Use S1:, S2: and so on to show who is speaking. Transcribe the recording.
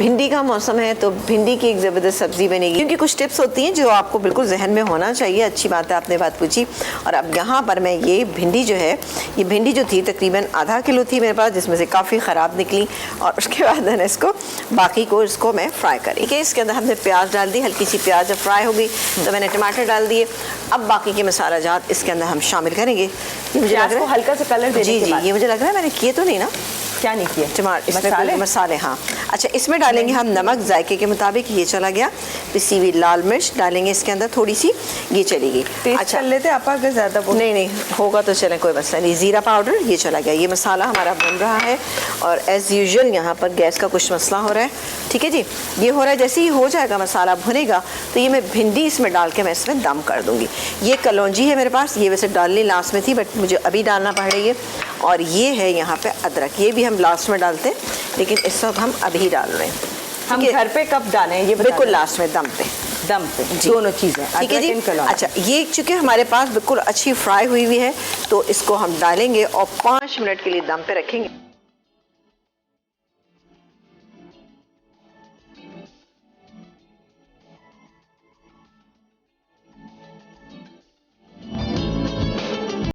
S1: भिंडी का मौसम है तो भिंडी की एक ज़बरदस्त सब्ज़ी बनेगी, क्योंकि कुछ टिप्स होती हैं जो आपको बिल्कुल जहन में होना चाहिए। अच्छी बात है, आपने बात पूछी। और अब यहाँ पर मैं ये भिंडी जो है, ये भिंडी जो थी तकरीबन आधा किलो थी मेरे पास, जिसमें से काफ़ी ख़राब निकली। और उसके बाद मैंने इसको बाकी को इसको मैं फ्राई करी। ठीक है, इसके अंदर हमने प्याज डाल दी, हल्की सी प्याज जब फ्राई हो गई तो मैंने टमाटर डाल दिए। अब बाकी के मसाला जात इसके अंदर हम शामिल करेंगे। ये मुझे लग रहा है
S2: हल्का सा कलर देने
S1: जी, ये मुझे लग रहा है मैंने किए तो नहीं ना,
S2: क्या नहीं किया
S1: टमाटर मसाले। हाँ, अच्छा, इसमें डालेंगे हम नमक जायके के मुताबिक, ये चला गया। पिसी हुई लाल मिर्च डालेंगे इसके अंदर थोड़ी सी, ये चलेगी।
S2: अच्छा, कर लेते आप अगर ज़्यादा
S1: नहीं होगा तो चलें, कोई मसला नहीं। ज़ीरा पाउडर ये चला गया। ये मसाला हमारा बन रहा है और एज़ यूजुअल यहाँ पर गैस का कुछ मसला हो रहा है। ठीक है जी, ये हो रहा है। जैसे ही हो जाएगा मसाला भुनेगा तो ये मैं भिंडी इसमें डाल के मैं इसमें दम कर दूँगी। ये कलौंजी है मेरे पास, ये वैसे डालनी लास्ट में थी बट मुझे अभी डालना पड़ रही है। और ये है यहाँ पे अदरक, ये भी हम लास्ट में डालते हैं लेकिन इस वक्त हम अभी डाल रहे हैं।
S2: हम घर पे कब डालें ये
S1: बिल्कुल लास्ट में, दम पे
S2: दोनों चीज़ें।
S1: ठीक है जी। अच्छा, ये चूँकि हमारे पास बिल्कुल अच्छी फ्राई हुई है तो इसको हम डालेंगे और 5 मिनट के लिए दम पे रखेंगे।